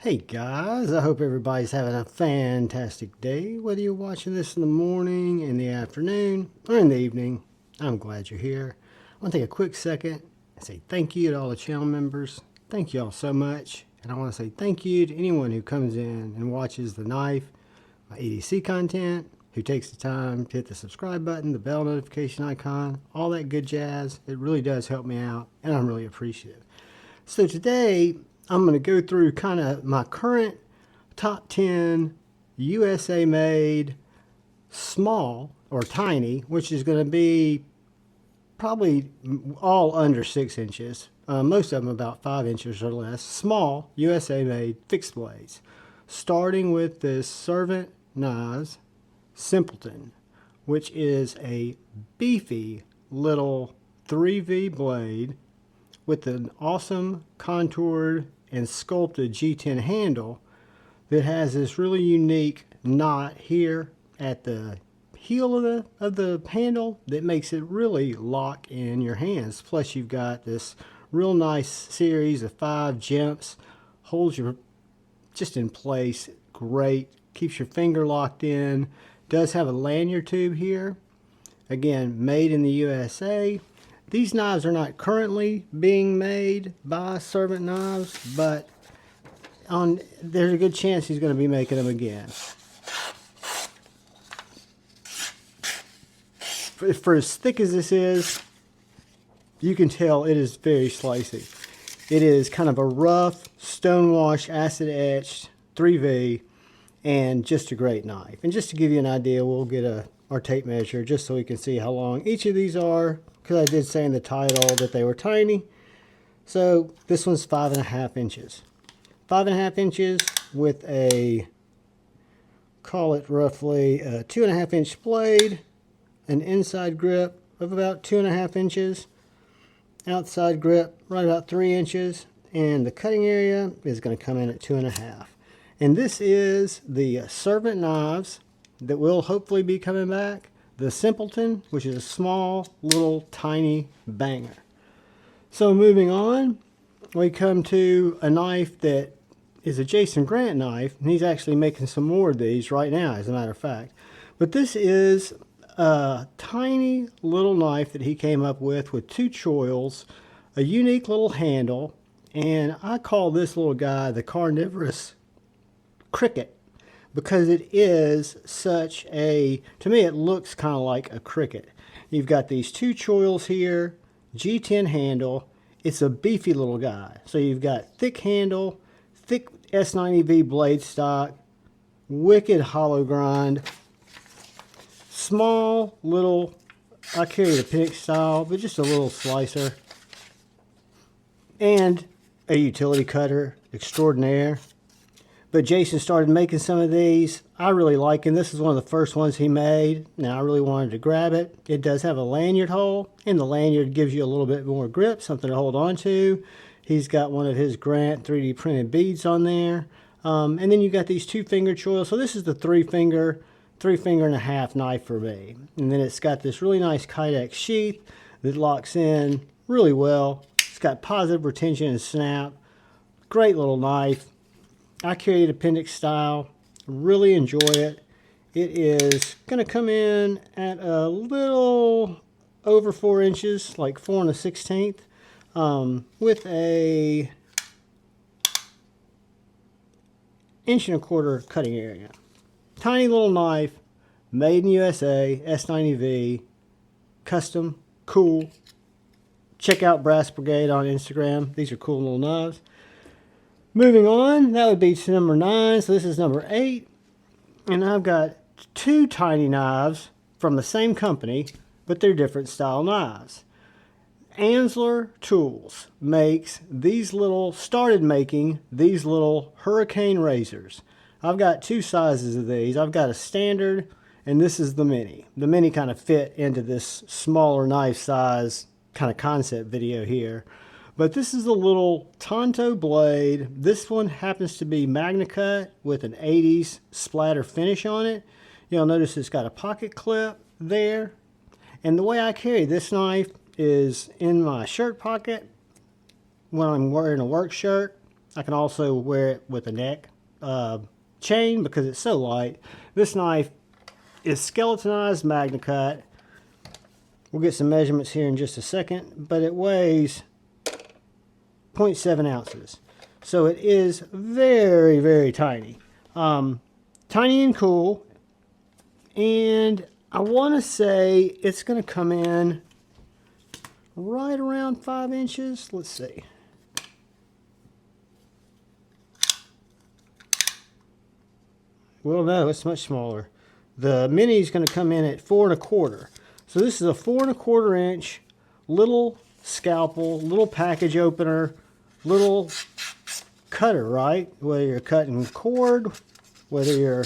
Hey guys, I hope everybody's having a fantastic day. Whether you're watching this in the morning, in the afternoon, or in the evening, I'm glad you're here. I want to take a quick second and say thank you to all the channel members. Thank you all so much. And I want to say thank you to anyone who comes in and watches the knife, my EDC content, who takes the time to hit the subscribe button, the bell notification icon, all that good jazz. It really does help me out, and I'm really appreciative. So today, I'm going to go through kind of my current top 10 USA made small or tiny, which is going to be probably all under 6 inches. Most of them about 5 inches or less. Small USA made fixed blades. Starting with this Servant Knives Simpleton, which is a beefy little 3V blade with an awesome contoured and sculpted G10 handle that has this really unique knot here at the heel of the handle that makes it really lock in your hands. Plus you've got this real nice series of 5 jumps, holds you just in place, great, keeps your finger locked in. Does have a lanyard tube here, again made in the USA. These knives are not currently being made by Servant Knives, but there's a good chance he's going to be making them again. For as thick as this is, you can tell it is very slicey. It is kind of a rough, stonewash, acid etched 3V, and just a great knife. And just to give you an idea, we'll get our tape measure just so we can see how long each of these are, because I did say in the title that they were tiny. So this one's 5.5 inches. 5.5 inches with a, call it roughly a 2.5 inch blade, an inside grip of about 2.5 inches, outside grip right about 3 inches, and the cutting area is going to come in at 2.5. And this is the Servant Knives that will hopefully be coming back. The Simpleton, which is a small, little, tiny banger. So moving on, we come to a knife that is a Jason Grant knife, and he's actually making some more of these right now, as a matter of fact. But this is a tiny little knife that he came up with 2 choils, a unique little handle, and I call this little guy the Carnivorous Cricket, because it is such a, to me it looks kind of like a cricket. You've got these 2 choils here, G10 handle. It's a beefy little guy. So you've got thick handle, thick S90V blade stock, wicked hollow grind, small little, I carry the Pinion style, but just a little slicer, and a utility cutter extraordinaire. But Jason started making some of these. I really like him. This is one of the first ones he made. Now I really wanted to grab it. It does have a lanyard hole, and the lanyard gives you a little bit more grip, something to hold on to. He's got one of his Grant 3D printed beads on there. And then you got these 2 finger choils. So this is the 3 finger and a half knife for me. And then it's got this really nice Kydex sheath that locks in really well. It's got positive retention and snap. Great little knife. I carry it appendix style, really enjoy it. It is going to come in at a little over 4 inches, like 4 1/16, with a 1.25 inch cutting area. Tiny little knife, made in USA, S90V, custom, cool. Check out Brass Brigade on Instagram. These are cool little knives. Moving on, that would be to number 9, so this is number 8. And I've got 2 tiny knives from the same company, but they're different style knives. Amsler Tools makes these little, started making these little hurricane razors. I've got 2 sizes of these. I've got a standard, and this is the mini. The mini kind of fit into this smaller knife size kind of concept video here. But this is a little Tonto blade. This one happens to be Magna Cut with an 80s splatter finish on it. You'll notice it's got a pocket clip there. And the way I carry this knife is in my shirt pocket when I'm wearing a work shirt. I can also wear it with a neck chain because it's so light. This knife is skeletonized Magna Cut. We'll get some measurements here in just a second, but it weighs 0.7 ounces. So it is very, very tiny. Tiny and cool. And I want to say it's going to come in right around 5 inches. Let's see. Well, no, it's much smaller. The mini is going to come in at 4 1/4. So this is a 4 1/4 inch little scalpel, little package opener, little cutter, right? Whether you're cutting cord, whether you're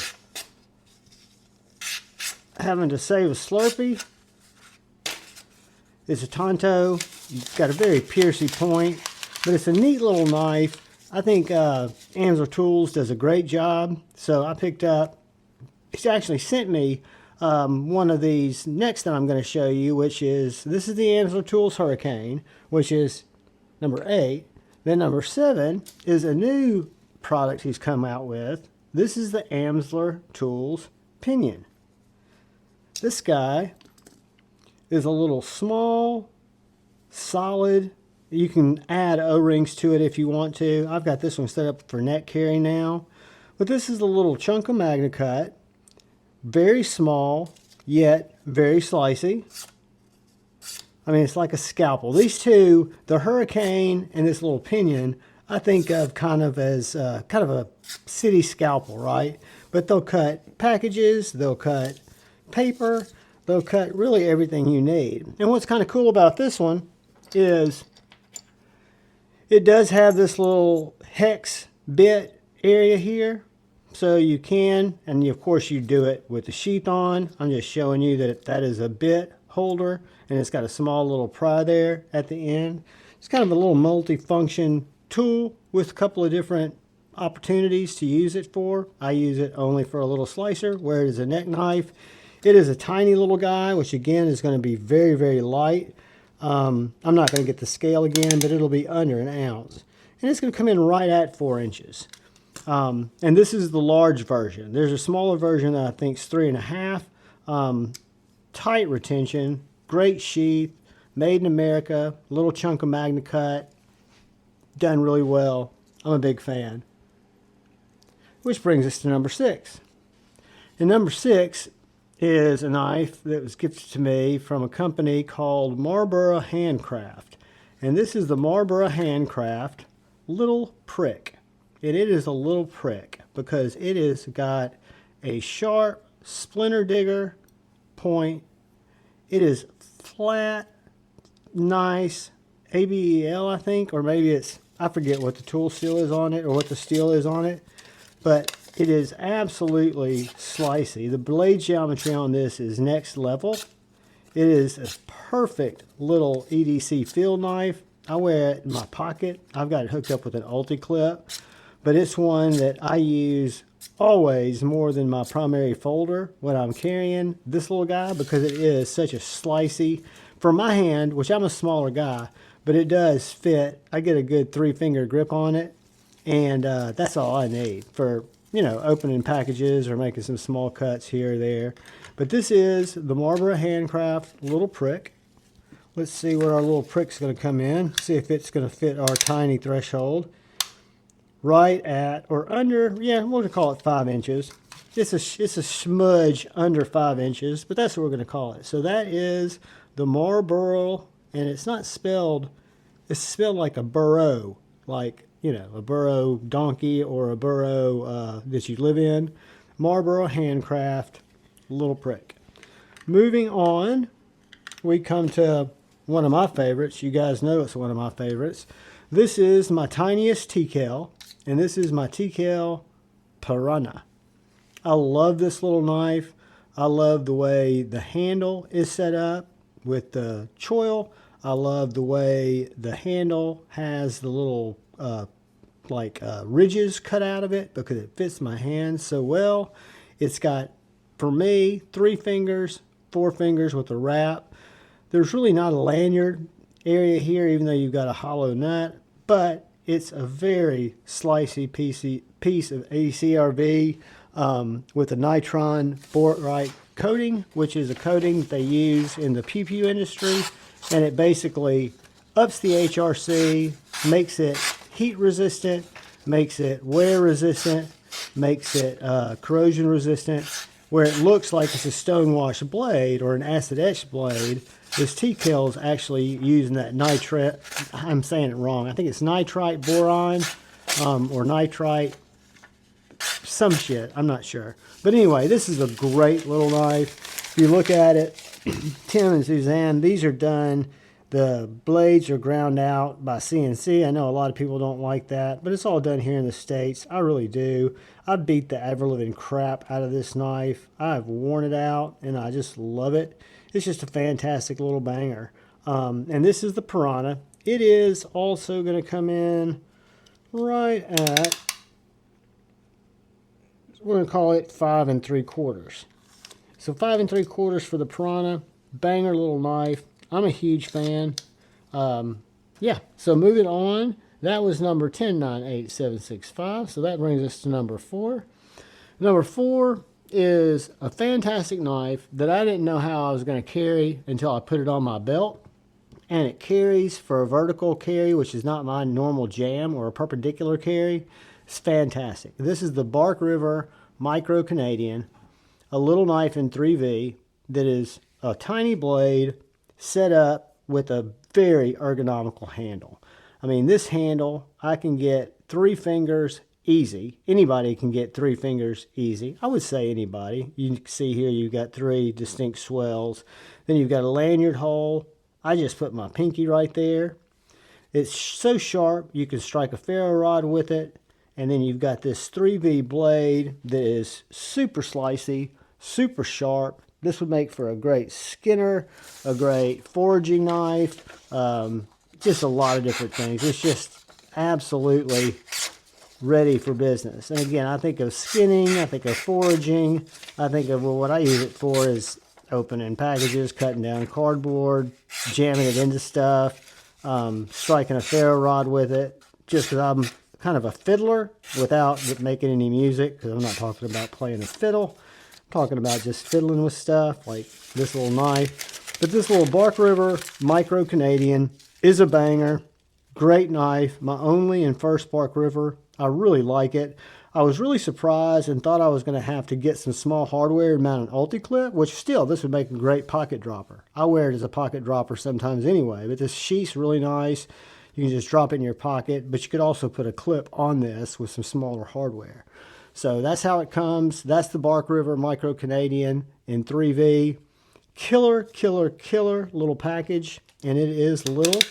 having to save a Slurpee. It's a Tonto. It's got a very piercy point, but it's a neat little knife. I think Amsler Tools does a great job. So I picked up, he's actually sent me one of these next that I'm going to show you, which is, this is the Amsler Tools Hurricane, which is number 8. Then number 7 is a new product he's come out with. This is the Amsler Tools Pinion. This guy is a little small, solid. You can add O-rings to it if you want to. I've got this one set up for neck carry now. But this is a little chunk of Magna Cut. Very small, yet very slicey. I mean, it's like a scalpel. These two, the Hurricane and this little Pinion, I think of kind of as kind of a city scalpel, right? But they'll cut packages, they'll cut paper, they'll cut really everything you need. And what's kind of cool about this one is it does have this little hex bit area here. So you can, and of course you do it with the sheath on. I'm just showing you that that is a bit holder, and it's got a small little pry there at the end. It's kind of a little multi-function tool with a couple of different opportunities to use it for. I use it only for a little slicer, where it is a neck knife. It is a tiny little guy, which again is going to be very, very light. I'm not going to get the scale again, but it'll be under an ounce. And it's going to come in right at 4 inches. And this is the large version. There's a smaller version that I think is 3.5. Tight retention, great sheath, made in America, little chunk of Magna Cut, done really well. I'm a big fan. Which brings us to number 6. And number 6 is a knife that was gifted to me from a company called Marlborough Handcraft. And this is the Marlborough Handcraft Little Prick. And it is a little prick because it has got a sharp splinter digger point. It is flat, nice, ABEL I think, or maybe it's, I forget what the tool steel is on it or what the steel is on it, but it is absolutely slicey. The blade geometry on this is next level. It is a perfect little EDC field knife. I wear it in my pocket. I've got it hooked up with an ulti-clip, but it's one that I use always more than my primary folder when I'm carrying this little guy, because it is such a slicey, for my hand, which I'm a smaller guy, but it does fit. I get a good 3-finger grip on it, and that's all I need for, you know, opening packages or making some small cuts here or there. But this is the Marlborough Handcraft Little Prick. Let's see where our little prick's going to come in. See if it's going to fit our tiny threshold. Right at, or under, yeah, we're going to call it 5 inches. It's a smudge under 5 inches, but that's what we're going to call it. So that is the Marlborough, and it's not spelled, it's spelled like a burro, like, you know, a burro donkey or a burro that you live in. Marlborough Handcraft Little Prick. Moving on, we come to one of my favorites. You guys know it's one of my favorites. This is my tiniest Kell, and this is my Kell Piranha. I love this little knife. I love the way the handle is set up with the choil. I love the way the handle has the little ridges cut out of it because it fits my hand so well. It's got, for me, 3 fingers, 4 fingers with a wrap. There's really not a lanyard area here, even though you've got a hollow nut, but It's a very slicey piece of ACRV with a nitron borate coating, which is a coating they use in the pew industry, and it basically ups the HRC, makes it heat resistant, makes it wear resistant, makes it corrosion resistant. Where it looks like it's a stonewash blade or an acid etched blade, this Kell's actually using that nitrate. I'm saying it wrong. I think it's nitrite boron or nitrite some shit. I'm not sure. But anyway, this is a great little knife. If you look at it, Tim and Suzanne, these are done. The blades are ground out by CNC. I know a lot of people don't like that, but it's all done here in the States. I really do. I beat the ever-living crap out of this knife. I've worn it out, and I just love it. It's just a fantastic little banger. And this is the Piranha. It is also going to come in right at, we're going to call it 5 3/4. So 5 3/4 for the Piranha. Banger little knife. I'm a huge fan. Yeah, so moving on. That was number 1098765. So that brings us to number 4. Number 4 is a fantastic knife that I didn't know how I was going to carry until I put it on my belt. And it carries for a vertical carry, which is not my normal jam, or a perpendicular carry. It's fantastic. This is the Bark River Micro Canadian, a little knife in 3V that is a tiny blade set up with a very ergonomical handle. I mean, this handle, I can get 3 fingers easy. Anybody can get 3 fingers easy. I would say anybody. You can see here you've got 3 distinct swells. Then you've got a lanyard hole. I just put my pinky right there. It's so sharp you can strike a ferro rod with it. And then you've got this 3V blade that is super slicey, super sharp. This would make for a great skinner, a great foraging knife, just a lot of different things. It's just absolutely ready for business. And again, I think of skinning, I think of foraging, I think of, well, what I use it for is opening packages, cutting down cardboard, jamming it into stuff, striking a ferro rod with it, just because I'm kind of a fiddler without making any music, because I'm not talking about playing a fiddle. Talking about just fiddling with stuff like this little knife. But this little Bark River Micro Canadian is a banger. Great knife. My only and first Bark River. I really like it. I was really surprised and thought I was going to have to get some small hardware and mount an ulti-clip, which still, this would make a great pocket dropper. I wear it as a pocket dropper sometimes anyway, but this sheath's really nice. You can just drop it in your pocket, but you could also put a clip on this with some smaller hardware. So that's how it comes. That's the Bark River Micro Canadian in 3V. Killer, killer, killer little package. And it is little.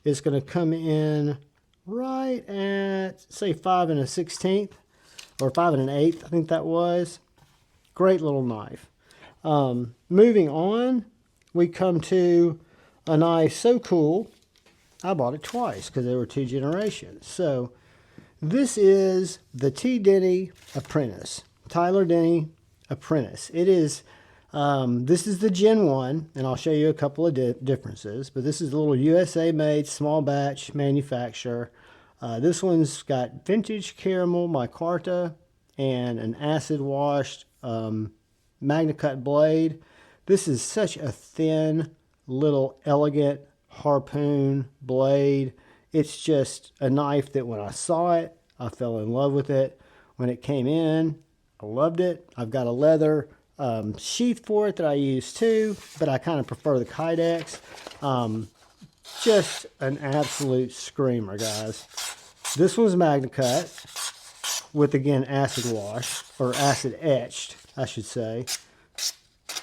It's going to come in right at, say, 5 1/16 or 5 1/8. I think that was. Great little knife. Moving on, we come to a knife so cool, I bought it twice because there were 2 generations. So this is the Denney Apprentice, Tyler Denney Apprentice. It is, this is the Gen 1, and I'll show you a couple of differences, but this is a little USA-made small batch manufacturer. This one's got vintage caramel micarta and an acid-washed Magna Cut blade. This is such a thin, little, elegant harpoon blade. It's just a knife that when I saw it, I fell in love with it. When it came in, I loved it. I've got a leather sheath for it that I use too, but I kind of prefer the Kydex. Just an absolute screamer, guys. This one's Magna Cut with, again, acid wash, or acid etched, I should say.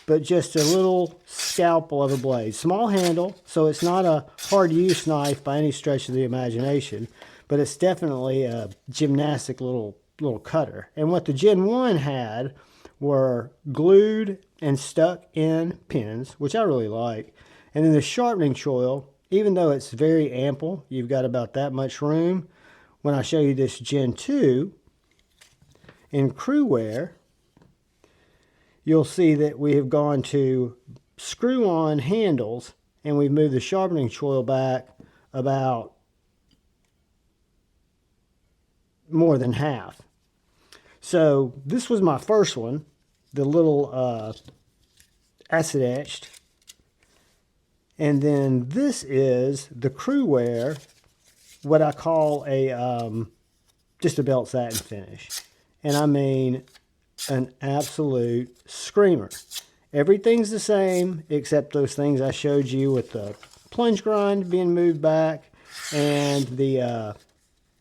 But just a little scalpel of a blade. Small handle, so it's not a hard use knife by any stretch of the imagination, but it's definitely a gymnastic little cutter. And what the Gen 1 had were glued and stuck in pins, which I really like. And then the sharpening choil, even though it's very ample, you've got about that much room. When I show you this Gen 2 in crew wear, you'll see that we have gone to screw-on handles, and we've moved the sharpening choil back about more than half. So this was my first one, the little acid etched. And then this is the crew wear, what I call a just a belt satin finish. And I mean an absolute screamer. Everything's the same except those things I showed you with the plunge grind being moved back and the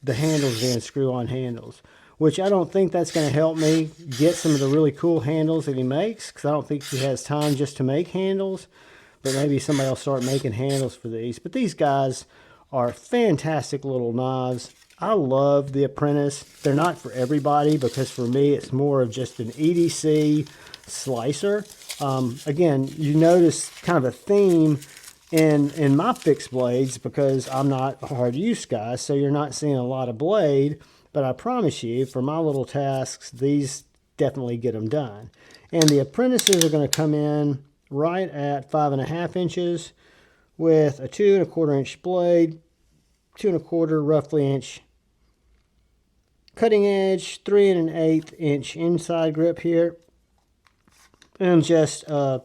handles being screw-on handles, which I don't think that's going to help me get some of the really cool handles that he makes, because I don't think he has time just to make handles, but maybe somebody will start making handles for these. But these guys are fantastic little knives. I love the Apprentice. They're not for everybody, because for me it's more of just an EDC slicer. Again, you notice kind of a theme in my fixed blades, because I'm not a hard use guy, so you're not seeing a lot of blade, but I promise you, for my little tasks, these definitely get them done. And the Apprentices are going to come in right at 5.5 inches with a 2 1/4 inch blade, 2 1/4 roughly inch cutting edge, 3 1/8 inch inside grip here, and just a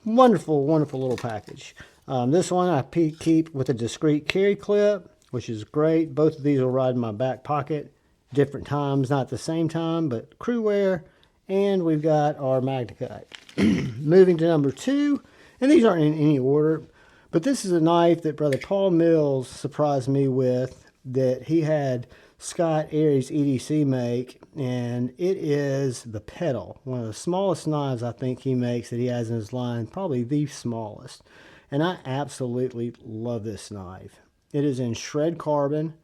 wonderful, wonderful little package. This one I keep with a discreet carry clip, which is great. Both of these will ride in my back pocket, different times, not at the same time, but crew wear. And we've got our MagnaCut. Moving to number 2, and these aren't in any order, but this is a knife that Brother Paul Mills surprised me with, that he had Scott Aries EDC make, and it is the Petal, one of the smallest knives I think he makes that he has in his line, probably the smallest. And I absolutely love this knife. It is in shred carbon.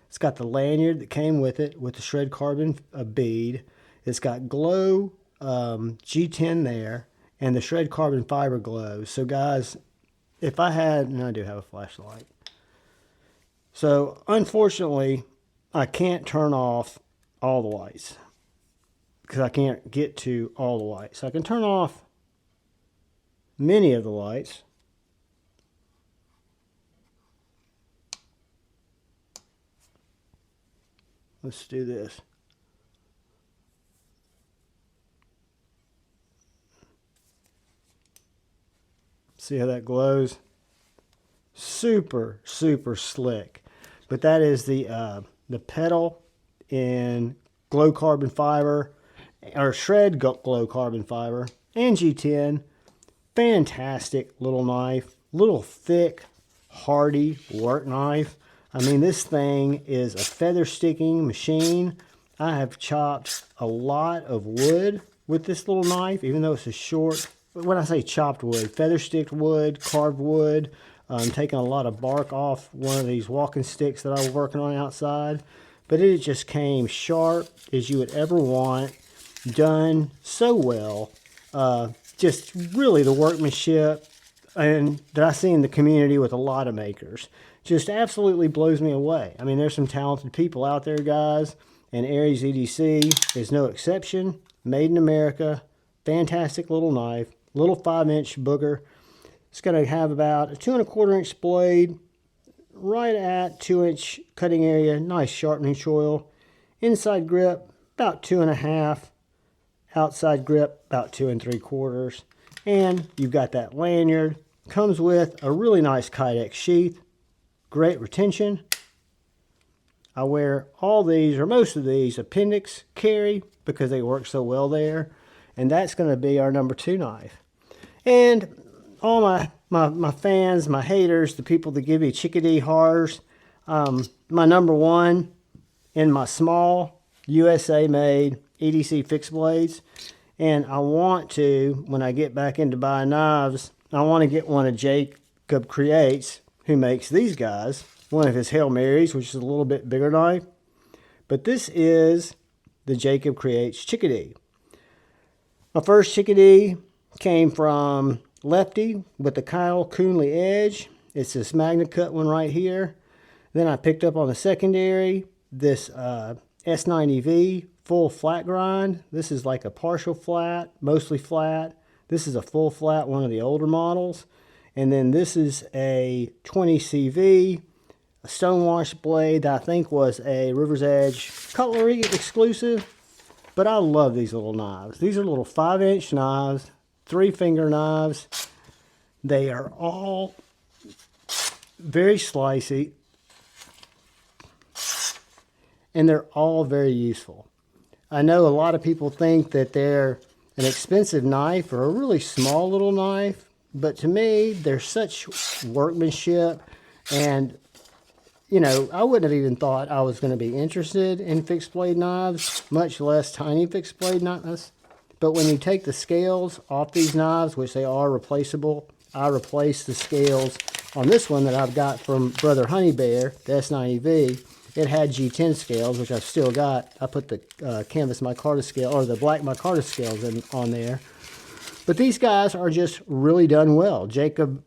It's got the lanyard that came with it with the shred carbon bead. It's got glow G10 there, and the shred carbon fiber glow. So guys, if I had, and I do have a flashlight. So unfortunately, I can't turn off all the lights, because I can't get to all the lights. I can turn off many of the lights. Let's do this. See how that glows? Super, super slick. But that is the Petal in glow carbon fiber, or shred glow carbon fiber, and G10. Fantastic little knife. Little thick, hardy work knife. I mean, this thing is a feather sticking machine. I have chopped a lot of wood with this little knife, even though it's a short, when I say chopped wood, feather sticked wood, carved wood. I'm taking a lot of bark off one of these walking sticks that I was working on outside. But it just came sharp as you would ever want, done so well. Just really the workmanship and that I see in the community with a lot of makers just absolutely blows me away. I mean, there's some talented people out there, guys, and Aries EDC is no exception. Made in America, fantastic little knife, little 5-inch booger. It's going to have about a 2 1/4 inch blade, right at 2-inch cutting area, nice sharpening choil. Inside grip, about 2.5. Outside grip, about 2 3/4. And you've got that lanyard. Comes with a really nice Kydex sheath. Great retention. I wear all these, or most of these, appendix carry, because they work so well there. And that's going to be our number 2 knife. And all my fans, my haters, the people that give me Chikadee horrors, my number 1 in my small USA made EDC fixed blades. And I want to, when I get back into buying knives, I want to get one of Jakeb Creates, who makes these guys, one of his Hail Marys, which is a little bit bigger knife. But this is the Jakeb Creates Chikadee. My first Chikadee came from Lefty with the Kyle Coonley edge. It's this MagnaCut one right here. Then I picked up on the secondary this S90V full flat grind. This is like a partial flat, mostly flat. This is a full flat, one of the older models. And then this is a 20CV stonewash blade that I think was a River's Edge Cutlery exclusive. But I love these little knives. These are little 5-inch knives, 3-finger knives. They are all very slicey, and they're all very useful. I know a lot of people think that they're an expensive knife or a really small little knife, but to me, they're such workmanship. And, you know, I wouldn't have even thought I was going to be interested in fixed blade knives, much less tiny fixed blade knives. But when you take the scales off these knives, which they are replaceable, I replaced the scales on this one that I've got from Brother Honey Bear, the S90V. It had G10 scales, which I've still got. I put the canvas micarta scale, or the black micarta scales on there. But these guys are just really done well. Jakeb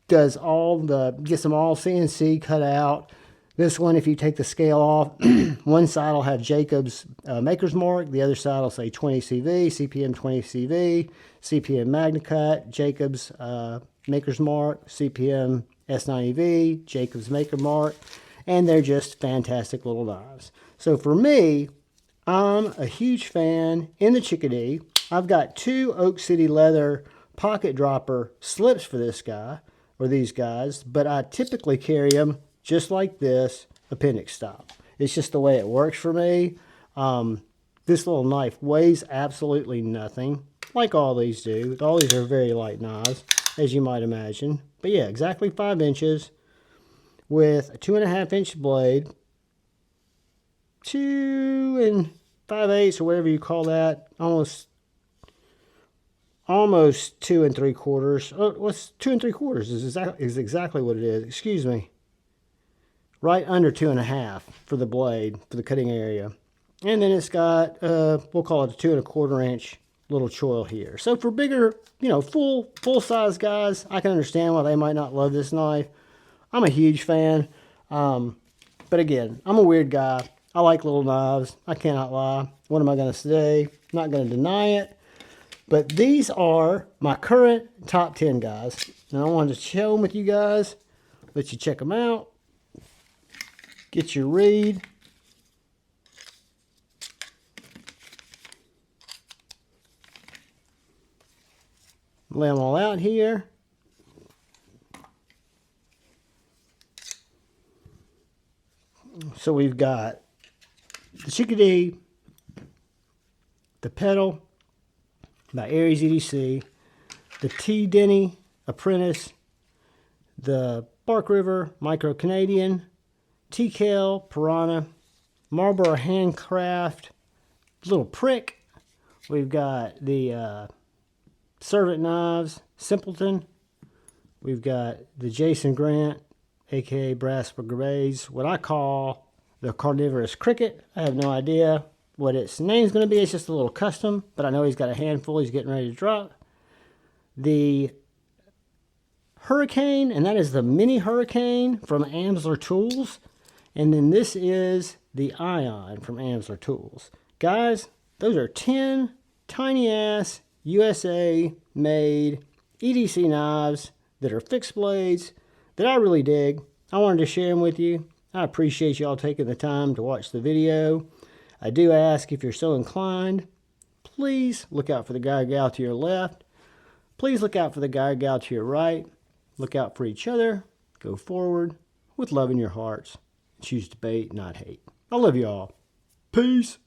does gets them all CNC cut out. This one, if you take the scale off, one side will have Jakeb's maker's mark. The other side will say 20 CV, CPM 20 CV, CPM MagnaCut, Jakeb's maker's mark, CPM S90V, Jakeb's maker mark. And they're just fantastic little knives. So for me, I'm a huge fan in the Chikadee. I've got 2 Oak City leather pocket dropper slips for this guy, or these guys, but I typically carry them just like this, appendix style. It's just the way it works for me. This little knife weighs absolutely nothing, like all these do. All these are very light knives, as you might imagine. But yeah, exactly 5 inches with a 2.5-inch blade, 2 5/8 or whatever you call that, almost 2 3/4. Oh, what's 2 3/4 is exactly what it is. Excuse me. Right under 2.5 for the blade, for the cutting area. And then it's got, we'll call it a 2 1/4-inch little choil here. So for bigger, you know, full size guys, I can understand why they might not love this knife. I'm a huge fan. But again, I'm a weird guy. I like little knives. I cannot lie. What am I going to say? Not going to deny it. But these are my current top 10 guys. And I wanted to share them with you guys. Let you check them out. Get your read. Lay them all out here. So we've got the Chikadee, the Petal by Aries EDC, the Denney Apprentice, the Bark River Micro Canadian, Kell Piranha, Marlborough Handcraft, Little Prick. We've got the Servant Knives, Simpleton. We've got the Jason Grant, aka Brass Brigades, what I call the Carnivorous Cricket. I have no idea what its name's going to be. It's just a little custom, but I know he's got a handful he's getting ready to drop. The Hurricane, and that is the Mini Hurricane from Amsler Tools. And then this is the Ion from Amsler Tools. Guys, those are 10 tiny-ass USA-made EDC knives that are fixed blades that I really dig. I wanted to share them with you. I appreciate y'all taking the time to watch the video. I do ask, if you're so inclined, please look out for the guy or gal to your left. Please look out for the guy or gal to your right. Look out for each other. Go forward with love in your hearts. Choose debate, not hate. I love you all. Peace.